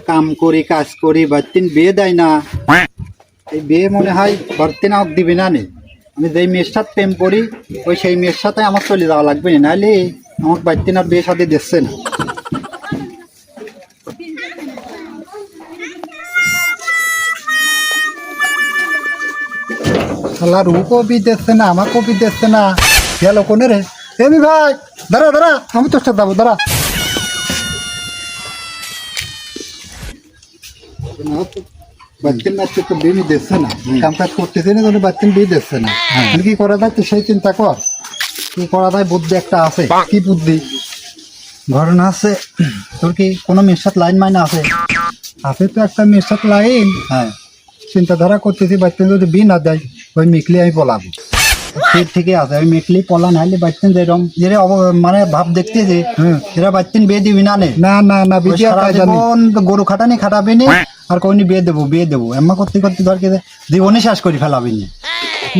কাম করি কাজ করি বাড়তিন বিয়ে দেয় না। এই বিয়ে মনে হয় বাড়তিন আমাকে দিবি না নে। আমি যেই মেয়ের সাথে প্রেম করি ওই সেই মেয়ের সাথে আমার চলে যাওয়া লাগবে না, নাহলে আমাকে বাড়তিন আর বিয়ে সাথে দিচ্ছে না। শালার ওকে বি দিচ্ছে না, আমাকেও বি দিচ্ছে না। গেল কোনে রে? এমি ভাই দাঁড়া দাঁড়া, আমি তোর সাথে যাবো, দাঁড়া। বাচ্চার নাচতে তো বিয়ে দিচ্ছে না, কাম কাজ করতেছে না, বাচ্চার বিয়ে দিচ্ছে না। কি করা যায় তুই সেই চিন্তা কর, কি করা যায়। বুদ্ধি একটা আছে। কি বুদ্ধি? ঘটনা আছে তোর কি কোনো মেয়ের সাথে লাইন মাইনা আছে? আছে তো একটা মেয়ের সাথে লাইন। হ্যাঁ, চিন্তাধারা করতেছি বাচ্চা যদি বিয়ে না দেয় ওই মেকলি আমি পলাবো। ঠিকই আছে, আমি মেকলি পলা নাহলে বাচ্চেন যেরকম যেটা মানে ভাব দেখতেছে এরা বাচ্চেন বিয়ে দিবি না নে। না না না, গরু খাটানি খাটাবি নি আর কোনি বিয়ে দেবো এমন করতে করতে ধর জীবনে শেষ করে ফেলাবি নি।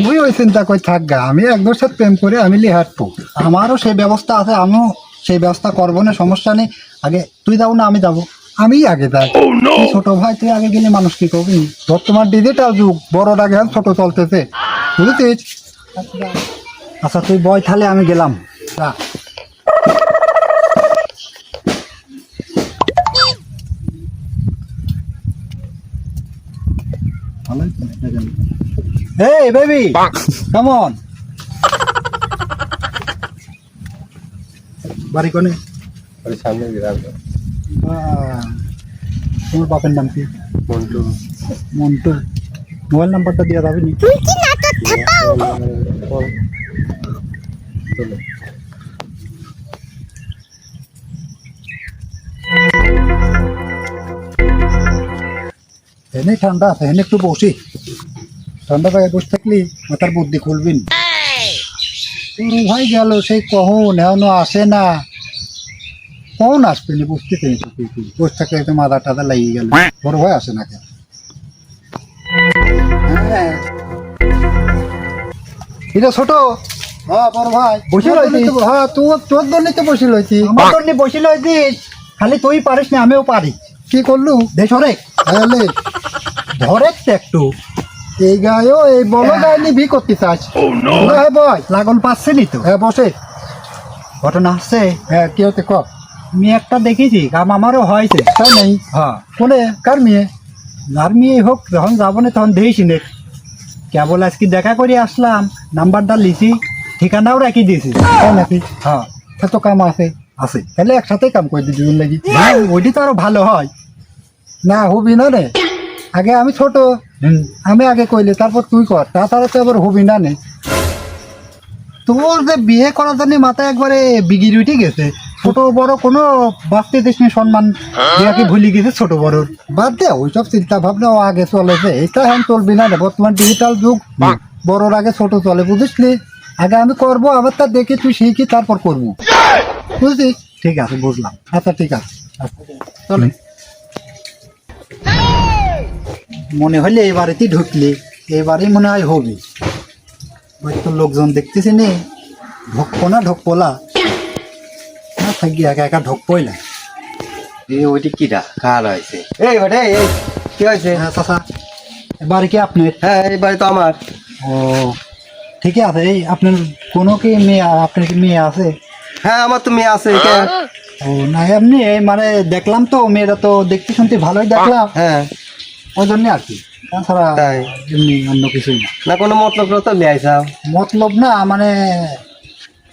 তুই ওই চিন্তা করে থাক গা, আমি একদম সাথে প্রেম করে আমি হাঁটবো। আমারও সেই ব্যবস্থা আছে, আমিও সেই ব্যবস্থা করবো না, সমস্যা নেই। আগে তুই যাবো না আমি যাবো? আমি আগে যাই। ছোট ভাই তুই আগে গেলে মানুষ কি করবি? বর্তমান ডিজিটাল যুগ, বড় আগে ছোট চলতেছে, বুঝেছিস? আচ্ছা তুই বয় তাহলে, আমি গেলাম। Hey baby, come on. বাড়ি কোনে? সামনে তোমার বাপের নাম কি? মন্টু। মন্টু। মোবাইল নাম্বারটা দিয়ে যাবি নি? এনে ঠান্ডা আছে, এনে একটু বসি। ঠান্ডা জায়গায় বসে থাকলি মাথার বুদ্ধি খুলবি না। ভাই গেল সেই কখন, এখনো আসে না। কখন আসবে না বুঝতে চাই তো, বসে থাকলে তো মাথা টাথা লাগিয়ে গেল। বড় ভাই আসে না কেন? হ্যাঁ এটা ছোট। হ্যাঁ বড় ভাই বসে রয়েছি। হ্যাঁ তোর জন্যই তো বসে রয়েছি। আমার জন্য বসে রয়েছিস? খালি তুই পারিস না, আমিও পারি। কি করলু? দেশরে ধরে একটু এই গায়েও এই বলো গায়ে ভি করতে চাস? হ্যাঁ বয় লাগল পাচ্ছে নি তো। হ্যাঁ বসে। ঘটনা আসছে। হ্যাঁ কি হতে ক? মেয়ে একটা দেখেছি, কাম আমারও হয়েছে। তাই নেই? হ্যাঁ। কোনে? কার মেয়ে? যার মেয়ে হোক, যখন যাবো না তখন দেখি নে। কেবল আজকে দেখা করে আসলাম, নাম্বারটা লিখি, ঠিকানাও রাখি দিয়েছি। তাই নাকি? হ্যাঁ। এত কাম আছে? আছে। তাহলে একসাথে কাম করে দিই দুজন লাগি। ওইটি তো আরো ভালো হয়। না হবি না রে, আগে আমি ছোট, আমি আগে কইলে তারপর তুই কর, তাছাড়া তো আবার হবি না নে। তোর যে বিয়ে করার জন্য মাথায় একবারে বিগির উঠে গেছে। ছোট বড় কোনো বাঁচতে দিস নি, সম্মান দেওয়াকে ভুলে গেছে ছোট বড়। বাদ দে ওইসব চিন্তা ভাবনা, ও আগে চলেছে, এটা হ্যাঁ চলবি না রে। বর্তমান ডিজিটাল যুগ, বড়োর আগে ছোট চলে, বুঝিসনি? আগে আমি করবো, আবার তা দেখে তুই শিখি, তারপর করবো, বুঝলি? ঠিক আছে বুঝলাম। আচ্ছা ঠিক আছে, চলে। মনে হলে এই বাড়িতেই ঢুকলি, এবারেই মনে হয় হবি। তো লোকজন দেখতেছি নে, ঢোকবো না ঢোকপোলা না থাকি, একা একা ঢোকবোই না। ওইটি কিটা কার হয়েছে? এই বেটে এই কি হয়েছে? হ্যাঁ চাচা, বাড়ি কি আপনার? হ্যাঁ এই বাড়ি তো আমার। ও ঠিকই আছে। এই আপনার কোনো কি মেয়ে, আপনার কি মেয়ে আছে? হ্যাঁ আমার তো মেয়ে আছে। ও না এমনি মানে দেখলাম তো, মেয়েরা তো দেখতে শুনতে ভালোই দেখলাম। হ্যাঁ ওই জন্য আর কি, তাছাড়া এমনি অন্য কিছুই না। না কোনো মতলব তো নিয়ে আইসাও? মতলব না, মানে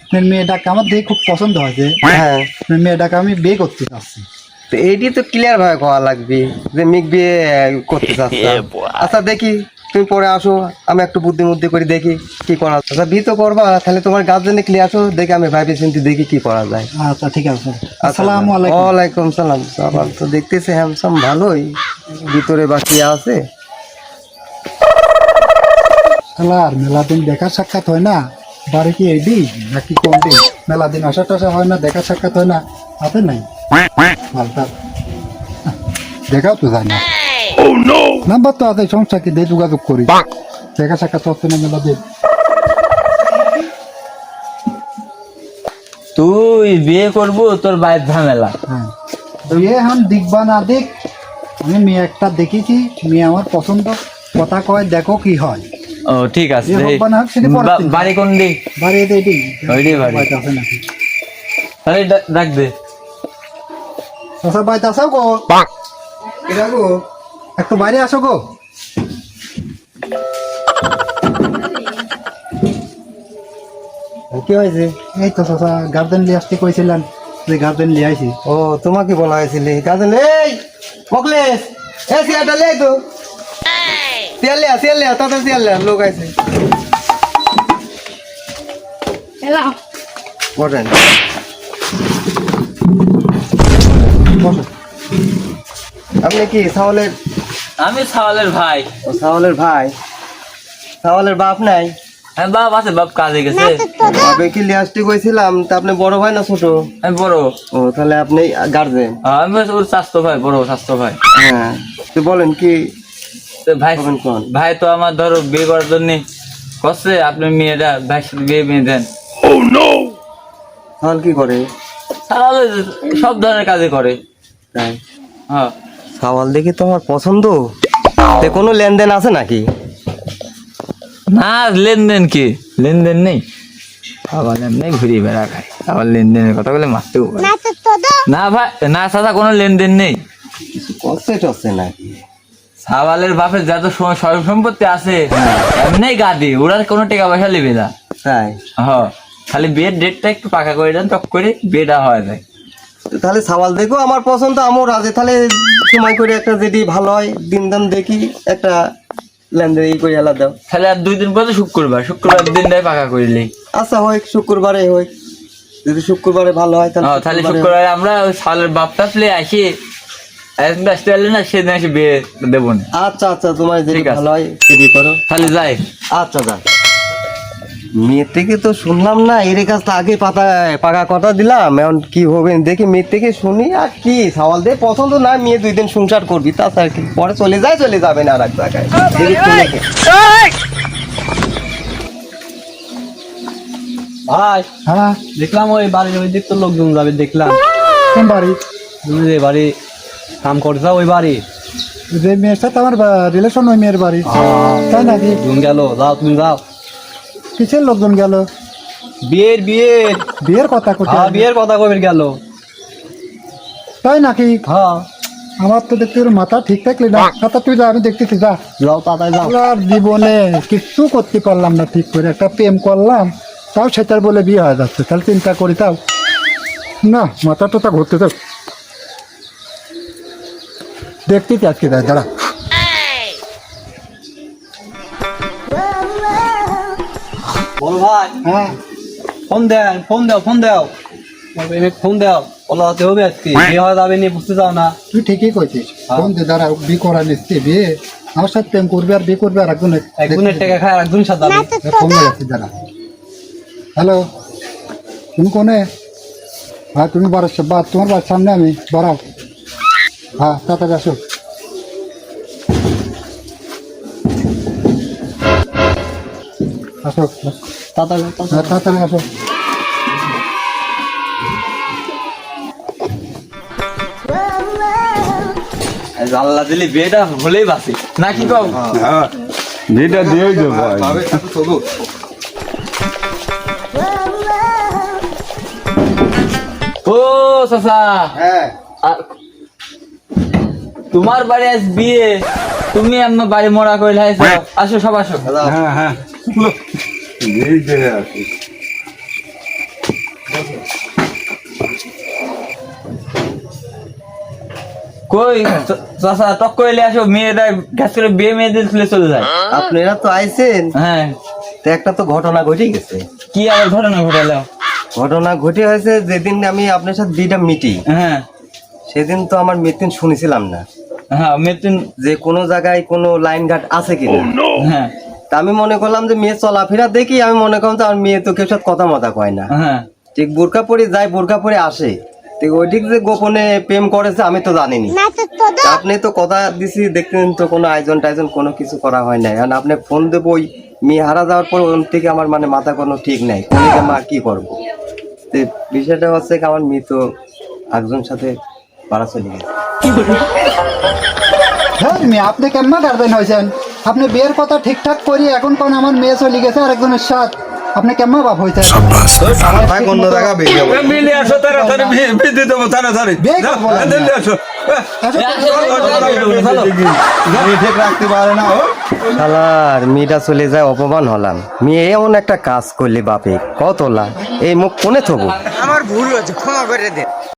আপনার মেয়েটাকে আমার দেখে খুব পছন্দ হয়েছে। হ্যাঁ আপনার মেয়েটাকে আমি বিয়ে করতে চাচ্ছি। তো এইটি তো ক্লিয়ার ভাবে কওয়া লাগবে যে মিক বিয়ে করতে চাচ্ছি। আচ্ছা দেখি তুমি পরে আসো, আমি একটু বুদ্ধি করে দেখি কি করা। আচ্ছা বিয়ে তো করবা, তাহলে তোমার গার্জেনে ক্লিয়ার আসো, দেখি আমি ভাবি চিন্তি দেখি কি করা যায়। আচ্ছা ঠিক আছে। আসসালামু আলাইকুম। ওয়ালাইকুম সালাম। সবাই তো দেখতেছে হ্যামসাম ভালোই, ভিতরে বাকি আছে। আর মেলা দিন দেখা সাক্ষাৎ হয় না, বাড়ি কি এই দিন নাকি কোন দিন? মেলা দিন আসা টাসা হয় না, দেখা সাক্ষাৎ হয় না, হাতে নাই মালটা দেখাও তো যায় না। নাম্বার তো আছে, সমস্যা কি? দিয়ে যোগাযোগ করি, দেখা সাক্ষাৎ হচ্ছে না মেলা দিন। তুই বিয়ে করবো, তোর বাইর ঝামেলা। হ্যাঁ তুই এখন দেখবা না দেখ, আমি মেয়ে একটা দেখেছি, মেয়ে আমার পছন্দ, কথা কয়, দেখো কি হয়। ও ঠিক আছে, যে হোক বা না হোক, সেটা পরের চিন্তা। বাড়ি কোন দিক? বাড়ি এতে এটি ওইটাই বাড়ি। বাড়িতে আছে নাকি? তাহলে ডাক দে। চাচা বাড়িতে আসো গো। এটা গো, একটু বাইরে আসো গো। কি হয়েছে? এই তো চাচা গার্ডেন নিয়ে আসতে কইছিলেন, যে গার্ডেন নিয়ে আইছি। ও তোমাকে বলা হয়েছিল কাজে এই মকলেশ এ সিয়াটা লে তো সিয়াল লে তাতে সিয়াল লে লোক আছে বলেন বসো। আপনি কি সাওয়ালের? আমি সাওয়ালের ভাই। ও সাওয়ালের ভাই, সাওয়ালের বাপ নাই? হ্যাঁ বাপ আছে, বাপ কাজে গেছে। বাপে কি লিয়াসটি কইছিলাম তা আপনি বড় ভাই না ছোট? আমি বড়। ও তাহলে আপনি গার্জেন? আমি ওর স্বাস্থ্য ভাই, বড় স্বাস্থ্য ভাই। হ্যাঁ তো বলেন কি তো ভাই, বলেন কোন? ভাই তো আমার ধরো বিয়ে করার জন্য করছে, আপনি মেয়েটা ভাই বিয়ে দেন। সাওয়াল কি করে? সাওয়াল সব ধরনের কাজে করে। তাই হ্যাঁ সাওয়াল দেখি তো আমার পছন্দ। তে কোনো লেনদেন আছে নাকি? না, লেনদেন কি? লেনদেন নেই। আবার এমনি ঘুরিয়ে বেড়া খায়, আবার লেনদেনের কথা বলে মারতেও পারে না ভাই। না সাদা কোনো লেনদেন নেই। কিছু করছে টসছে নাকি? সাওয়ালের বাপের যত সয় সম্পত্তি আছে এমনি গাদি, ওরা কোনো টাকা পয়সা নেবে না। তাই খালি বিয়ের ডেটটা একটু পাকা করে দেন, টক করে বিয়েটা হয়ে যায়। তাহলে সাওয়াল দেখো আমার পছন্দ, আমার রাজে তাহলে সময় করে একটা যেটি ভালো হয় দিন দাম দেখি একটা লেনদেন এই করে আলাদা দাও। তাহলে আর 2 দিন পরে শুক্রবার দিনটাই পাকা করিলি। আচ্ছা হয় শুক্রবারে হয়, যদি শুক্রবারে ভালো হয় তাহলে শুক্রবারে আমরা ওই সাওয়ালের বাপটা প্লে আসি, একদিন আসতে পারলে না সেদিন এসে বিয়ে দেবো না। আচ্ছা আচ্ছা তোমার যেটি ঠিক আছে। ভালো হয় সেটি করো। তাহলে যাই। আচ্ছা যান। মেয়ের থেকে তো শুনলাম না, এর কাছে আগে পাকা কথা দিলাম, এখন কি হবে দেখি মেয়ের থেকে শুনি। আর কি সাওয়াল দিয়ে পছন্দ না, মেয়ে 2 দিন সংসার করবি তাছাড়া কি, পরে চলে যাবে না আর এক জায়গায়। দেখি শুনে কি। ভাই হ্যাঁ, দেখলাম ওই বাড়ির ওই দিক তো লোকজন যাবে দেখলাম। কোন বাড়ি? তুমি যে বাড়ি কাম করছো ওই বাড়ি যে মেয়ের সাথে আমার রিলেশন, ওই মেয়ের বাড়ি। তাই নাকি? লোকজন গেল, যাও তুমি যাও। কিসের লোকজন গেল? বিয়ের বিয়ের বিয়ের কথা করতে? হ্যাঁ বিয়ের কথা কবে গেল? তাই নাকি? হ্যাঁ আমার তো দেখতে ওর মাথা ঠিক থাকলি না। কথা তুই যা, আমি দেখতেছি যা। যাও তাড়াতাড়ি যাও। আর জীবনে কিচ্ছু করতে পারলাম না ঠিক করে, একটা প্রেম করলাম তাও সেটার বলে বিয়ে হয়ে যাচ্ছে। তাহলে চিন্তা করি তাও না, মাথা টোটা ঘুরতে থাক। দেখতেছি আজকে, যাই দাঁড়া। বল ভাই, হ্যাঁ, ফোন দেন, ফোন দাও, ফোন দাও, ফোন দাও। বলাতে হবে আজকে বিয়ে হয়ে যাবে নি, বুঝতে চাও না? তুই ঠিকই কইছিস। ফোন দে, দাঁড়া। বিয়ে করা নিচ্ছি, বিয়ে আমার সাথে প্রেম করবে আর বিয়ে করবে আর একজনের টাকা খায় আর একজনের সাথে যাবে। ফোন যাচ্ছি, দাঁড়া। হ্যালো, তুমি কোনে? হ্যাঁ তুমি বাড়াচ্ছ, বা তোমার বাড়ির সামনে আমি, বাড়াও। হ্যাঁ তাড়াতাড়ি আসো। আসো, তাড়াতাড়ি হ্যাঁ তাড়াতাড়ি আসো। আল্লাহ দিলি বিয়েটা হলেই বাসি না, কি কও? যেটা দিয়ে দেবো ভাই। ও চাচা, হ্যাঁ তোমার বাড়ি আজ বিয়ে, তুমি আমার বাড়ি মোড়া করে লাইছো। আসো সব আসো। হ্যাঁ হ্যাঁ এই যে আছে। কই চাচা, টক করে আসো। মেয়েটা গ্যাস করে বিয়ে মেয়েদের তুলে চলে যায়। আপনারা তো আইছেন, হ্যাঁ, তো একটা তো ঘটনা ঘটে গেছে। কি আবার ঘটনা ঘটালো? ঘটনা ঘটে হয়েছে যেদিন আমি আপনার সাথে বিয়েটা মিটি, হ্যাঁ সেদিন তো আমার মৃত্যু শুনেছিলাম না হ্যাঁ, মেতুন। যে কোনো জায়গায় কোনো লাইন ঘাট আছে কিনা। হ্যাঁ তা আমি মনে করলাম যে মেয়ে চলাফেরা দেখি, আমি মনে করলাম যে আমার মেয়ে তো কেউ সাথে কথা মতা কয় না, হ্যাঁ, ঠিক বোরকা পরে যায়, বোরকা পরে আসে। ঠিক ওই ঠিক যে গোপনে প্রেম করেছে আমি তো জানিনি। তা আপনি তো কথা দিছি, দেখতেন তো কোনো আয়োজন টায়োজন কোনো কিছু করা হয় নাই। আর আপনি ফোন দেবো, ওই মেয়ে হারা যাওয়ার পর ওখান থেকে আমার মানে মাথা কোনো ঠিক নাই, কোনকে মা কি করবো। তো বিষয়টা হচ্ছে কি, আমার মেয়ে তো একজন সাথে পাড়া চলে গেছে। হ্যাঁ মেয়ে আপনি কেমন গার্জেন হয়েছেন? আপনি বিয়ের কথা ঠিকঠাক করি এখন কোন আমার মেয়ে চলে গেছে আরেকজনের সাথে, আপনি কেমন বাপ হয়েছেন? ভাই অন্য জায়গা বেরিয়ে যাবো মিলে আসো তাড়াতাড়ি বিয়ে দেবো তাড়াতাড়ি বিয়ে করবো না। দিল্লি আসো ঠিক রাখতে পারে না ও শালার মেয়েটা চলে যায়, অপমান হলাম। মেয়ে এমন একটা কাজ করলে বাপে কতলা, এই মুখ কোনে থবো। আমার ভুল হয়েছে, ক্ষমা করে দে।